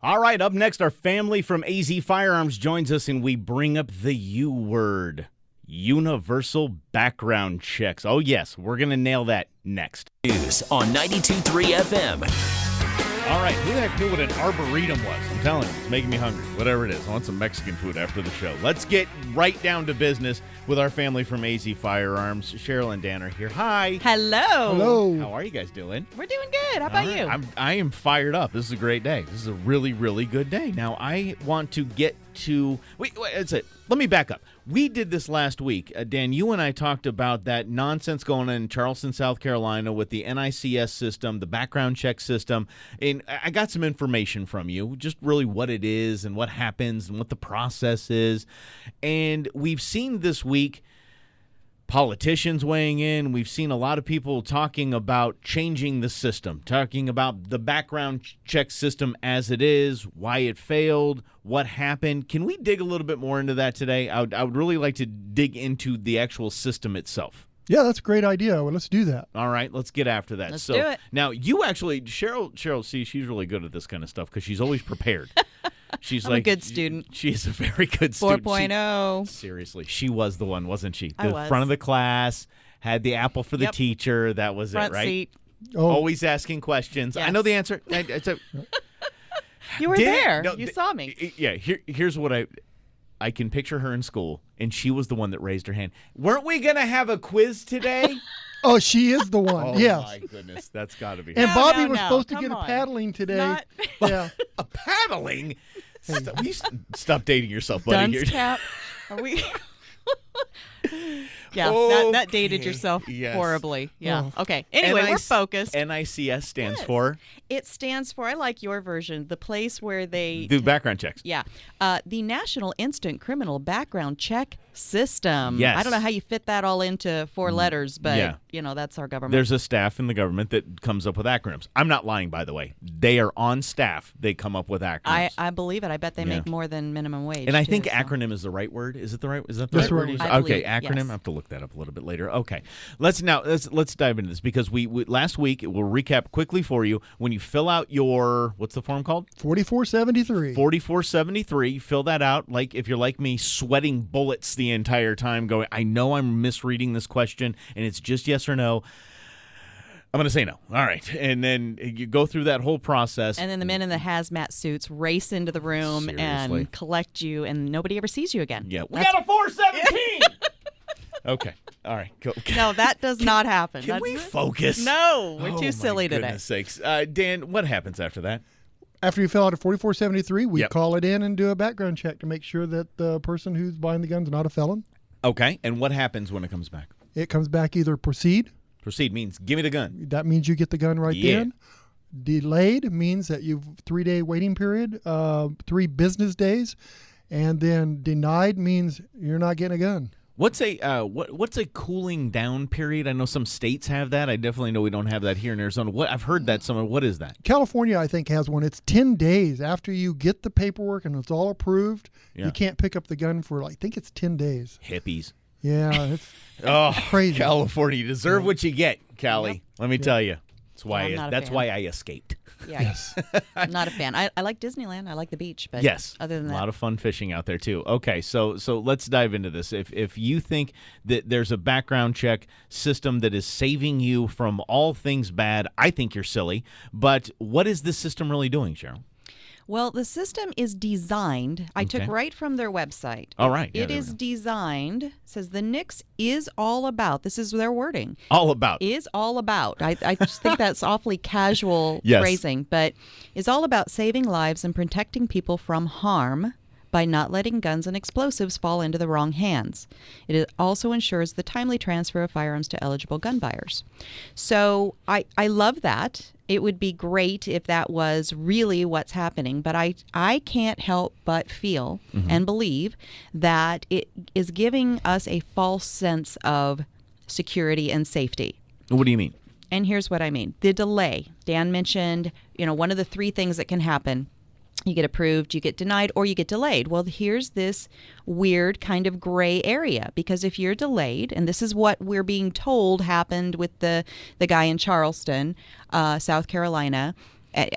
All right, up next, our family from AZ Firearms joins us, and we bring up the U word, universal background checks. Oh, yes, we're going to nail that next. News on 92.3 FM. All right, who the heck knew what an arboretum was? I'm telling you, it's making me hungry. Whatever it is, I want some Mexican food after the show. Let's get right down to business with our family from AZ Firearms. Cheryl and Dan are here. Hi. Hello. Hello. How are you guys doing? We're doing good. How about you? I am fired up. This is a great day. This is a really, really good day. Now, I want to get to... Wait, that's it. Let me back up. We did this last week. Dan, you and I talked about that nonsense going on in Charleston, South Carolina with the NICS system, the background check system. And I got some information from you, just really what it is and what happens and what the process is. And we've seen this week politicians weighing in. We've seen a lot of people talking about changing the system, talking about the background check system as it is, why it failed, what happened. Can we dig a little bit more into that today? I would really like to dig into the actual system itself. Yeah, that's a great idea. Well, let's do that. All right, let's get after that. Let's do it. Now, you actually, Cheryl, see, she's really good at this kind of stuff because she's always prepared. She's I'm like a good student. She's a very good student. 4.0. Seriously, she was the one, wasn't she? I The was. front of the class, had the apple for the Yep. teacher. That was Front it, right? seat. Oh, Always asking questions. I Yes. know the answer. You were there. You saw me. Yeah, here's what I can picture her in school, and she was the one that raised her hand. Weren't we going to have a quiz today? oh, she is the one. Oh, yes. my goodness. That's got to be And her. Bobby no, was no. supposed to Come get a on. paddling today. Not Yeah. A paddling? Stop dating yourself, buddy. dunce cap. Are we? Yeah, that dated Okay. yourself Yes. horribly. Yeah. Oh. Okay. Anyway, we're focused. NICS stands Yes. for It stands for, I like your version, the place where they do background checks. Yeah. The National Instant Criminal Background Check System. Yes. I don't know how you fit that all into 4 letters, but, Yeah. that's our government. There's a staff in the government that comes up with acronyms. I'm not lying, by the way. They are on staff. They come up with acronyms. I believe it. I bet they Yeah. make more than minimum wage. And I too, think so. acronym is the right word. Is it the right? Is that the That's right right. word? I Okay, believe, acronym. yes. I have to look that up a little bit later. Okay, let's dive into this because we last week we'll recap quickly for you. When you fill out your what's the form called? 4473. 4473. Fill that out. Like if you're like me, sweating bullets the entire time, going, I know I'm misreading this question, and it's just yes or no. I'm going to say no. All right. And then you go through that whole process. And then the men in the hazmat suits race into the room Seriously. and collect you, and nobody ever sees you again. Yeah. We That's- got a 417! Okay. All right. Go. No, that does not happen. Can we That's- focus? No, we're Oh, too silly my today. goodness sakes. Dan, what happens after that? After you fill out a 4473, we Yep. call it in and do a background check to make sure that the person who's buying the gun is not a felon. Okay. And what happens when it comes back? It comes back either proceed. Proceed means give me the gun. That means you get the gun right Yeah. then. Delayed means that you've 3-day waiting period, 3 business days. And then denied means you're not getting a gun. What's a cooling down period? I know some states have that. I definitely know we don't have that here in Arizona. I've heard that somewhere. What is that? California, I think, has one. It's 10 days after you get the paperwork and it's all approved. Yeah. You can't pick up the gun for, I think it's 10 days. Hippies. Yeah, it's Oh, crazy. California, you deserve what you get, Callie. Yep. Let me tell you. I'm not a That's fan. why I escaped. Yeah. Yes. I'm not a fan. I like Disneyland. I like the beach, but Yes. other than a that, lot of fun fishing out there too. Okay, so let's dive into this. If you think that there's a background check system that is saving you from all things bad, I think you're silly. But what is this system really doing, Cheryl? well, the system is designed. I took Okay. right from their website. All right. Yeah, It there we is go. designed, says the NICS is all about, this is their wording, All about. is all about. I just think that's awfully casual Yes. phrasing, but is all about saving lives and protecting people from harm by not letting guns and explosives fall into the wrong hands. It also ensures the timely transfer of firearms to eligible gun buyers. So I love that. It would be great if that was really what's happening, but I can't help but feel and believe that it is giving us a false sense of security and safety. What do you mean? And here's what I mean. The delay. Dan mentioned, one of the 3 things that can happen. You get approved, you get denied, or you get delayed. Well, here's this weird kind of gray area, because if you're delayed, and this is what we're being told happened with the guy in Charleston, South Carolina,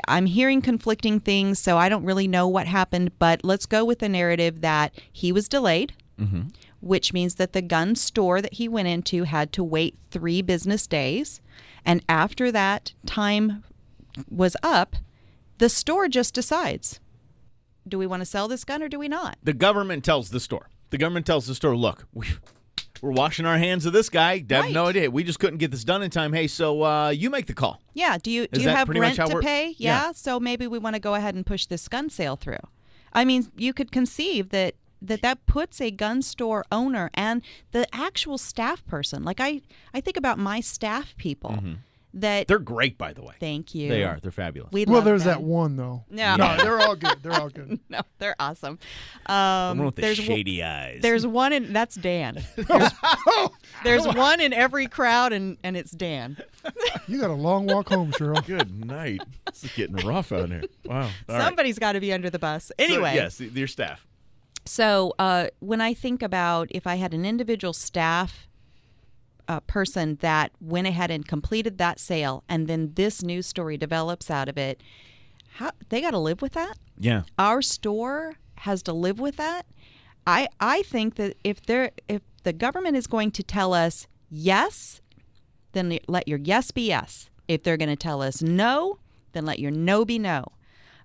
I'm hearing conflicting things, so I don't really know what happened, but let's go with the narrative that he was delayed, which means that the gun store that he went into had to wait 3 business days. And after that time was up, the store just decides, do we want to sell this gun or do we not? The government tells the store. Look, we're washing our hands of this guy. I have no idea. We just couldn't get this done in time. Hey, so you make the call. Yeah. Do you have rent to pay? Yeah. So maybe we want to go ahead and push this gun sale through. I mean, you could conceive that puts a gun store owner and the actual staff person. Like I think about my staff people. That they're great, by the way. Thank you. They are. They're fabulous. There's that one though. No, they're all good. No, they're awesome. The one with the shady eyes. There's one in that's Dan. There's one in every crowd, and it's Dan. You got a long walk home, Cheryl. Good night. This is getting rough out here. Wow. Somebody's got to be under the bus. Anyway. So, yes, your staff. So when I think about if I had an individual staff person that went ahead and completed that sale, and then this news story develops out of it, they got to live with that. Yeah. Our store has to live with that. I think that if the government is going to tell us yes, then let your yes be yes. If they're going to tell us no, then let your no be no.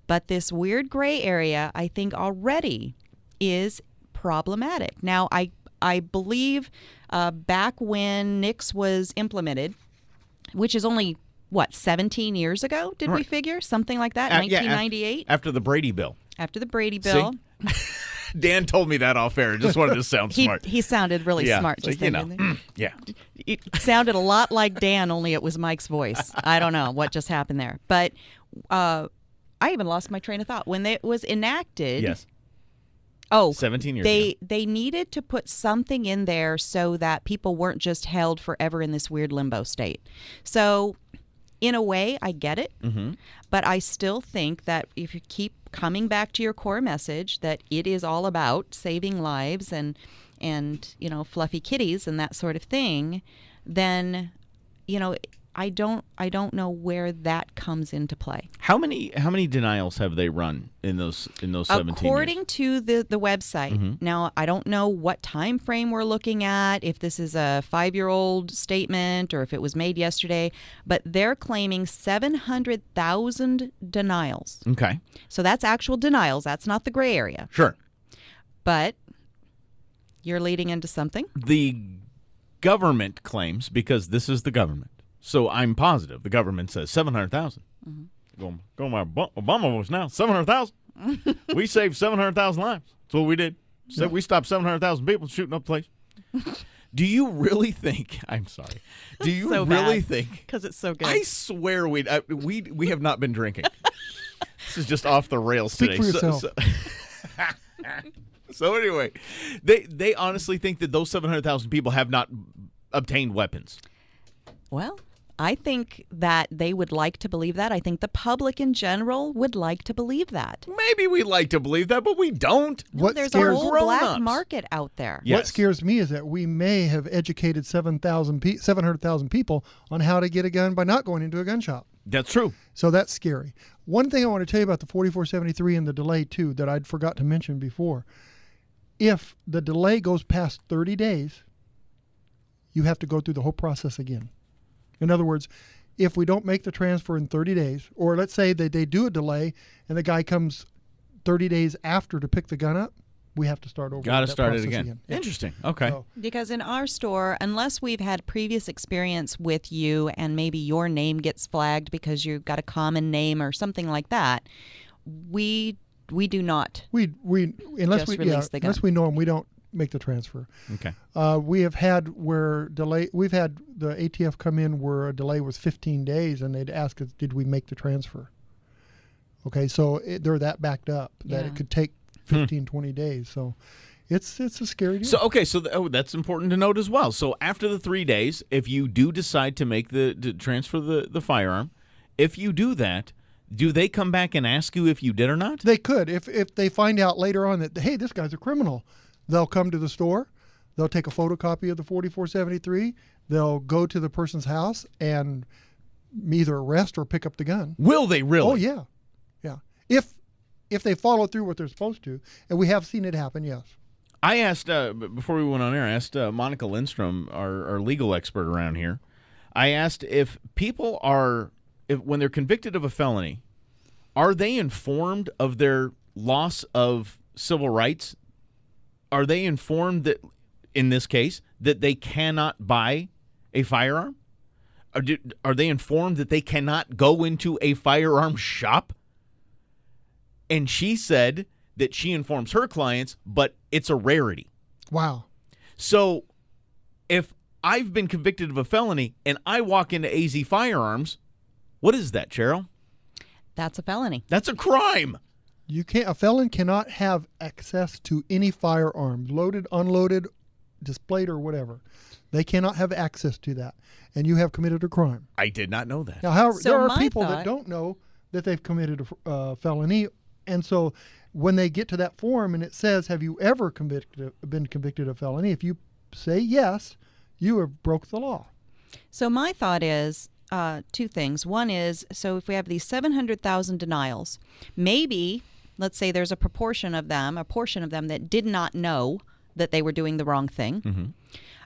But this weird gray area, I think already is problematic. Now, I believe back when NICS was implemented, which is only, 17 years ago, did we figure? Something like that, 1998? After the Brady Bill. After the Brady Bill. Dan told me that off air. Just wanted to sound smart. He sounded really smart. Just yeah. It sounded a lot like Dan, only it was Mike's voice. I don't know what just happened there. But I even lost my train of thought. When it was enacted... Yes. 17 years ago. They needed to put something in there so that people weren't just held forever in this weird limbo state. So, in a way, I get it. But I still think that if you keep coming back to your core message that it is all about saving lives and fluffy kitties and that sort of thing, then I don't know where that comes into play. How many denials have they run in those 17 According years? to the website. Now, I don't know what time frame we're looking at, if this is a 5-year-old statement or if it was made yesterday, but they're claiming 700,000 denials. Okay. So that's actual denials. That's not the gray area. Sure. But you're leading into something. The government claims, because this is the government, so I'm positive the government says 700,000. Going my Obama voice now. 700,000. We saved 700,000 lives. That's what we did. So we stopped 700,000 people shooting up the place. Do you really think? I'm sorry. Do you so really bad, think? Because it's so good. I swear we have not been drinking. This is just off the rails Speak today. for yourself. So anyway, they honestly think that those 700,000 people have not obtained weapons. Well, I think that they would like to believe that. I think the public in general would like to believe that. Maybe we like to believe that, but we don't. No, there's a whole black market out there. Yes. What scares me is that we may have educated 700,000 people on how to get a gun by not going into a gun shop. That's true. So that's scary. One thing I want to tell you about the 4473 and the delay, too, that I'd forgot to mention before. If the delay goes past 30 days, you have to go through the whole process again. In other words, if we don't make the transfer in 30 days, or let's say they do a delay and the guy comes 30 days after to pick the gun up, we have to start over. Got to start it again. Yeah. Interesting. Okay. So, because in our store, unless we've had previous experience with you and maybe your name gets flagged because you've got a common name or something like that, we do not. We unless we release the gun. unless we know them, we don't make the transfer. Okay. We have had we've had the ATF come in where a delay was 15 days and they'd ask us, did we make the transfer? Okay, so they're that backed up that it could take 15, 20 days. So it's a scary deal. So, okay, so that's important to note as well. So after the 3 days, if you do decide to to transfer the firearm, if you do that, do they come back and ask you if you did or not? They could. If they find out later on that, hey, this guy's a criminal, they'll come to the store, they'll take a photocopy of the 4473, they'll go to the person's house and either arrest or pick up the gun. Will they really? Oh, yeah. Yeah. If they follow through what they're supposed to, and we have seen it happen, yes. I asked, before we went on air, I asked Monica Lindstrom, our legal expert around here, I asked if people when they're convicted of a felony, are they informed of their loss of civil rights? Are they informed that, in this case, that they cannot buy a firearm? Are they informed that they cannot go into a firearm shop? And she said that she informs her clients, but it's a rarity. Wow. So if I've been convicted of a felony and I walk into AZ Firearms, what is that, Cheryl? That's a felony. That's a crime. A felon cannot have access to any firearm, loaded, unloaded, displayed, or whatever. They cannot have access to that, and you have committed a crime. I did not know that. Now, however, So there are my people thought- that don't know that they've committed a felony, and so when they get to that form and it says, "Have you ever been convicted of felony?" If you say yes, you have broke the law. So my thought is two things. One is, so if we have these 700,000 denials, maybe, let's say there's a portion of them that did not know that they were doing the wrong thing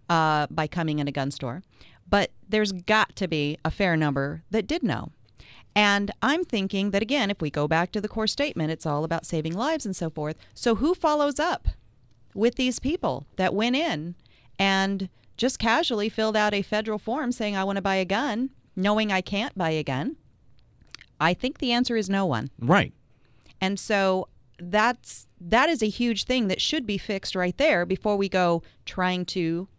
by coming in a gun store. But there's got to be a fair number that did know. And I'm thinking that, again, if we go back to the core statement, it's all about saving lives and so forth. So who follows up with these people that went in and just casually filled out a federal form saying, I want to buy a gun, knowing I can't buy a gun? I think the answer is no one. Right. And so that is a huge thing that should be fixed right there before we go trying to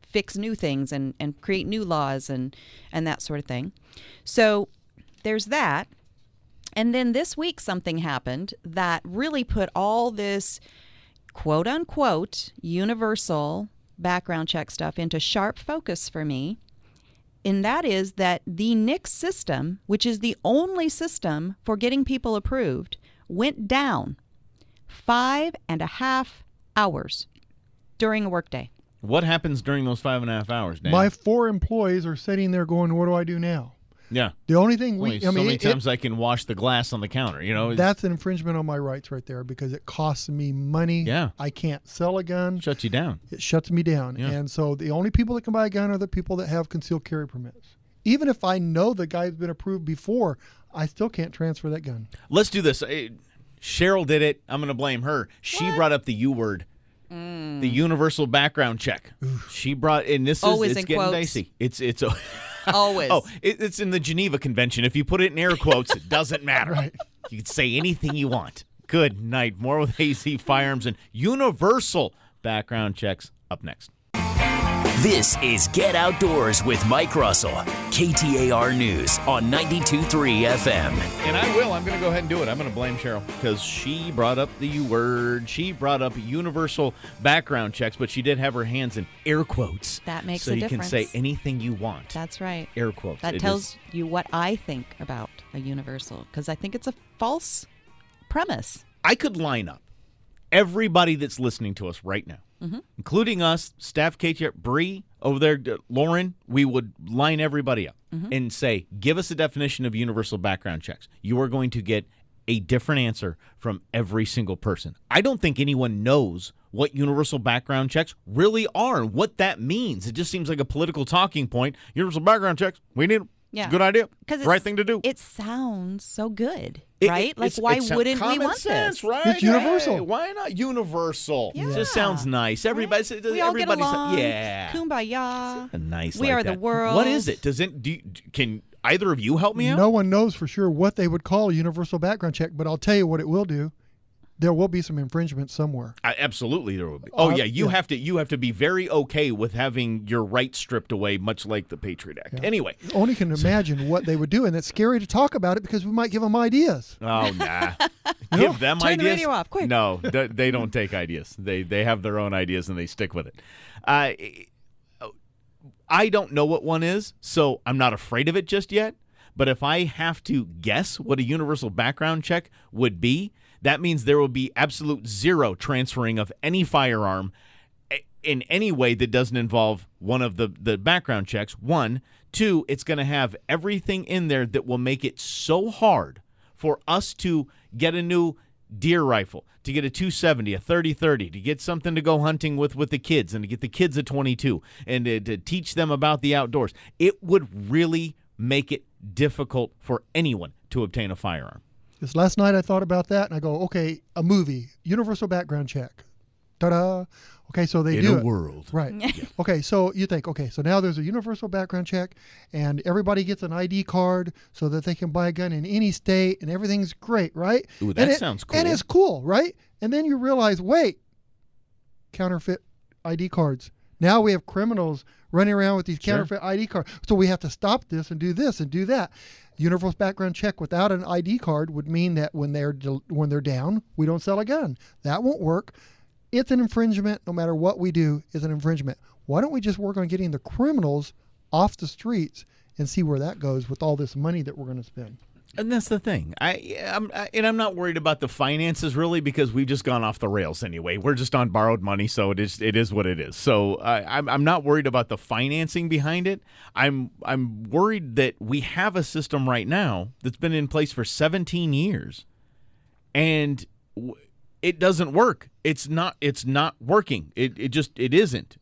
fix new things and create new laws and that sort of thing. So there's that. And then this week something happened that really put all this quote unquote universal background check stuff into sharp focus for me. And that is that the NICS system, which is the only system for getting people approved, went down 5.5 hours during a workday. What happens during those 5.5 hours, Dan? My 4 employees are sitting there going, "What do I do now?" Yeah. The only thing Only so many times I can wash the glass on the counter, you know. That's an infringement on my rights right there because it costs me money. Yeah. I can't sell a gun. Shuts you down. It shuts me down. Yeah. And so the only people that can buy a gun are the people that have concealed carry permits. Even if I know the guy's been approved before, I still can't transfer that gun. Let's do this. Cheryl did it. I'm going to blame her. She brought up the U word. The universal background check. She brought, and this Always is in it's getting quotes. dicey. It's Always. it's in the Geneva Convention. If you put it in air quotes, it doesn't matter. Right. You can say anything you want. Good night. More with AZ Firearms and universal background checks up next. This is Get Outdoors with Mike Russell, KTAR News on 92.3 FM. And I will. I'm going to go ahead and do it. I'm going to blame Cheryl because she brought up the U word. She brought up universal background checks, but she did have her hands in air quotes. That makes so a you difference. can say anything you want. That's right. Air quotes. That It tells is- you what I think about a universal, because I think it's a false premise. I could line up everybody that's listening to us right now, including us, staff KTAR, Bree over there, Lauren. We would line everybody up and say, give us a definition of universal background checks. You are going to get a different answer from every single person. I don't think anyone knows what universal background checks really are and what that means. It just seems like a political talking point. Universal background checks, we need them. Yeah. It's a good idea. Because Right thing to do. It sounds so good, It- right? Like, it's- why it's wouldn't we common want sense, this? right? It's universal. Hey, why not universal? Yeah. It just sounds nice. Everybody, We all get everybody, along. Yeah, Kumbaya. nice. We like are the that. world. What is it? Can either of you help me out? No one knows for sure what they would call a universal background check, but I'll tell you what it will do. There will be some infringement somewhere. Absolutely, there will be. Oh yeah, you yeah. have to be very okay with having your rights stripped away, much like the Patriot Act. Yeah. Anyway. Only can imagine what they would do, and it's scary to talk about it because we might give them ideas. Oh nah. Give them Turn the ideas. radio off, quick. No, they don't take ideas. They have their own ideas and they stick with it. I don't know what one is, so I'm not afraid of it just yet. But if I have to guess what a universal background check would be, that means there will be absolute zero transferring of any firearm in any way that doesn't involve one of the background checks. 1, 2, it's going to have everything in there that will make it so hard for us to get a new deer rifle, to get a 270, a 30-30, to get something to go hunting with the kids, and to get the kids a 22, and to teach them about the outdoors. It would really make it difficult for anyone to obtain a firearm. This last night I thought about that, and I go, okay, a movie, universal background check. Ta-da. Okay, so they do it. In a world. Right. Okay, so you think, okay, so now there's a universal background check, and everybody gets an ID card so that they can buy a gun in any state, and everything's great, right? Ooh, that sounds cool. And it's cool, right? And then you realize, wait, counterfeit ID cards. Now we have criminals running around with these counterfeit ID cards. So we have to stop this and do that. Universal background check without an ID card would mean that when they're down, we don't sell a gun. That won't work. It's an infringement. No matter what we do, is an infringement. Why don't we just work on getting the criminals off the streets and see where that goes with all this money that we're going to spend? And that's the thing. I'm not worried about the finances really, because we've just gone off the rails anyway. We're just on borrowed money, so it is what it is. So I'm not worried about the financing behind it. I'm worried that we have a system right now that's been in place for 17 years, and it doesn't work. It's not working. It isn't.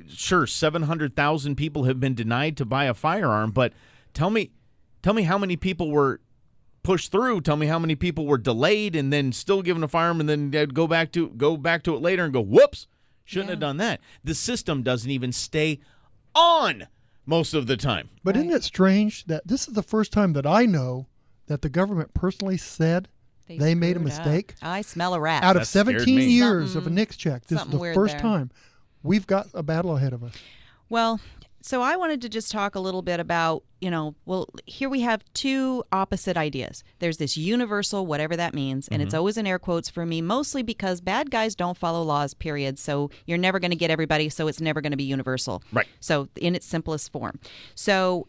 Sure, 700,000 people have been denied to buy a firearm, but tell me how many people were pushed through. Tell me how many people were delayed and then still given a firearm, and then they'd go back to it later and go, whoops, shouldn't have done that. The system doesn't even stay on most of the time. But isn't it strange that this is the first time that I know that the government personally said they made a mistake? I smell a rat. Out of 17 years of a NICS check, this is the first time. We've got a battle ahead of us. Well, so I wanted to just talk a little bit about, here we have two opposite ideas. There's this universal, whatever that means, and it's always in air quotes for me, mostly because bad guys don't follow laws, period. So you're never going to get everybody, so it's never going to be universal. Right. So in its simplest form. So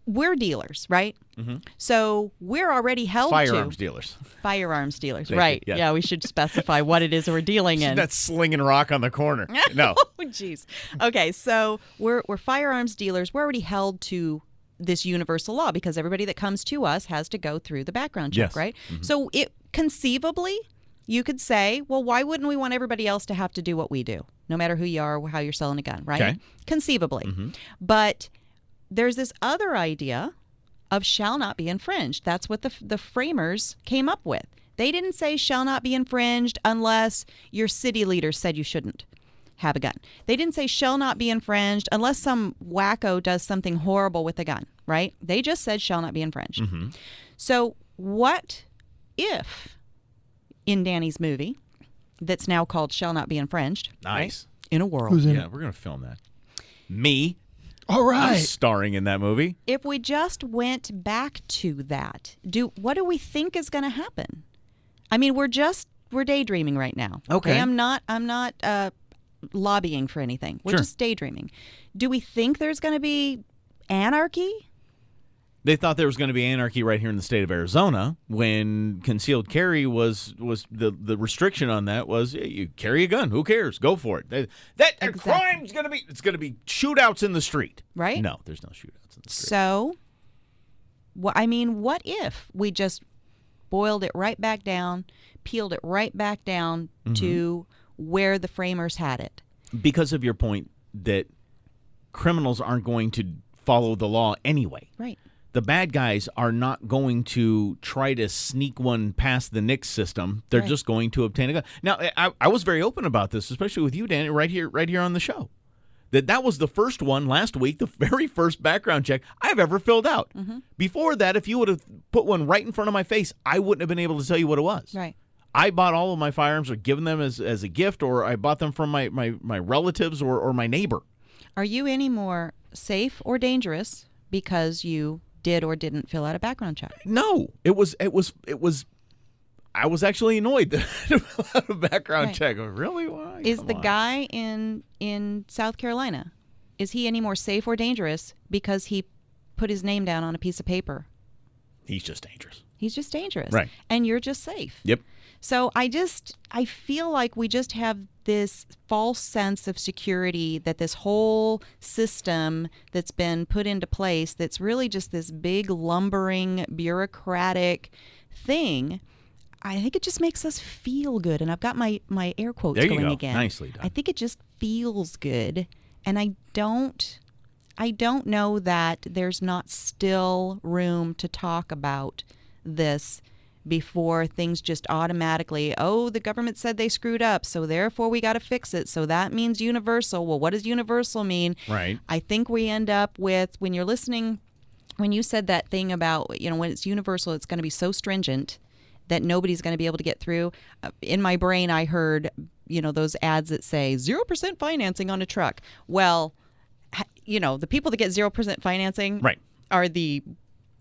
we're dealers, right? Mm-hmm. So we're already held Firearms dealers. Firearms dealers, right. Yeah, we should specify what it is we're dealing in. That's slinging rock on the corner. No. Oh, jeez. Okay, so we're firearms dealers. We're already held to this universal law because everybody that comes to us has to go through the background check, right? Mm-hmm. So conceivably, you could say, well, why wouldn't we want everybody else to have to do what we do, no matter who you are or how you're selling a gun, right? Okay. Conceivably. Mm-hmm. But there's this other idea of shall not be infringed. That's what the framers came up with. They didn't say shall not be infringed unless your city leader said you shouldn't have a gun. They didn't say shall not be infringed unless some wacko does something horrible with a gun, right? They just said shall not be infringed. Mm-hmm. So what if in Danny's movie that's now called Shall Not Be Infringed, nice, right? In a world. Who's in it? We're going to film that. Me. All right. I'm starring in that movie. If we just went back to that, what do we think is going to happen? I mean, we're daydreaming right now. Okay. I'm not lobbying for anything. We're just daydreaming. Do we think there's going to be anarchy? They thought there was going to be anarchy right here in the state of Arizona when concealed carry was the restriction on that was you carry a gun. Who cares? Go for it. Exactly. Crime's going to be shootouts in the street. Right? No, there's no shootouts in the street. So, what if we just boiled it right back down, peeled it right back down to where the framers had it? Because of your point that criminals aren't going to follow the law anyway. Right. The bad guys are not going to try to sneak one past the NICS system. They're just going to obtain a gun. Now, I was very open about this, especially with you, Danny, right here on the show. That was the first one last week, the very first background check I've ever filled out. Mm-hmm. Before that, if you would have put one right in front of my face, I wouldn't have been able to tell you what it was. Right. I bought all of my firearms or given them as a gift, or I bought them from my relatives or my neighbor. Are you any more safe or dangerous because you did or didn't fill out a background check? No, it was. I was actually annoyed that I had to fill out a background check. Really? Why? Is the guy in South Carolina, is he any more safe or dangerous because he put his name down on a piece of paper? He's just dangerous. He's just dangerous. Right. And you're just safe. Yep. So I feel like we just have this false sense of security that this whole system that's been put into place that's really just this big lumbering bureaucratic thing. I think it just makes us feel good. And I've got my air quotes There you going go. again. Nicely done. I think it just feels good. And I don't know that there's not still room to talk about this before things just automatically, the government said they screwed up, so therefore we got to fix it. So that means universal. Well, what does universal mean? Right. I think we end up with, when you're listening, when you said that thing about, when it's universal, it's going to be so stringent that nobody's going to be able to get through. In my brain, I heard, those ads that say 0% financing on a truck. Well, the people that get 0% financing Right. are the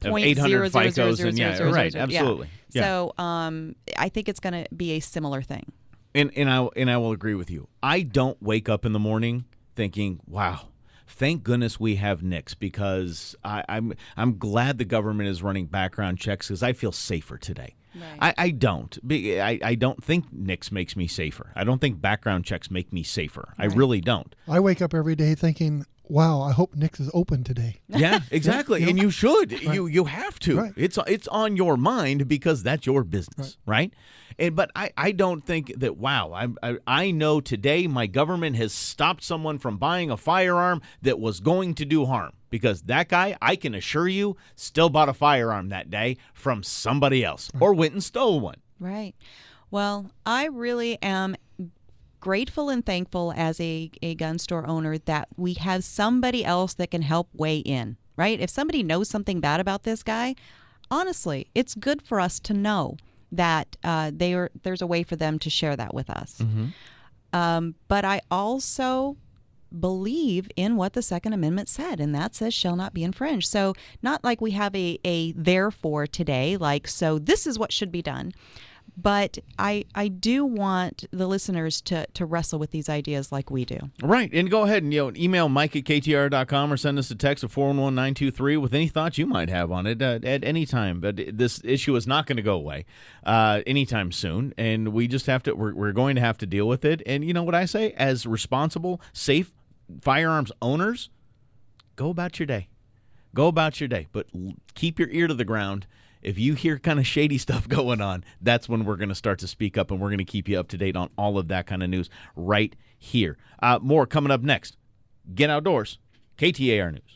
800 FICOs and right, absolutely. Yeah. So I think it's going to be a similar thing. And I will agree with you. I don't wake up in the morning thinking, wow, thank goodness we have NICS, because I'm glad the government is running background checks because I feel safer today. Right. I don't. I don't think NICS makes me safer. I don't think background checks make me safer. Right. I really don't. I wake up every day thinking, wow, I hope NICS is open today. Yeah, exactly. And you should. Right. You have to. Right. It's on your mind because that's your business, right? But I don't think that, wow, I know today my government has stopped someone from buying a firearm that was going to do harm, because that guy, I can assure you, still bought a firearm that day from somebody else or went and stole one. Right. Well, I really am grateful and thankful as a gun store owner that we have somebody else that can help weigh in, right? If somebody knows something bad about this guy, honestly, it's good for us to know that there's a way for them to share that with us. Mm-hmm. But I also believe in what the Second Amendment said, and that says shall not be infringed. So not like we have a therefore today, like, so this is what should be done. But I do want the listeners to wrestle with these ideas like we do. Right. And go ahead and email Mike at KTAR.com or send us a text at 411-923 with any thoughts you might have on it at any time. But this issue is not going to go away anytime soon. And we just have to, we're going to have to deal with it. And you know what I say? As responsible, safe firearms owners, go about your day. Go about your day. But keep your ear to the ground. If you hear kind of shady stuff going on, that's when we're going to start to speak up, and we're going to keep you up to date on all of that kind of news right here. More coming up next. Get Outdoors, KTAR News.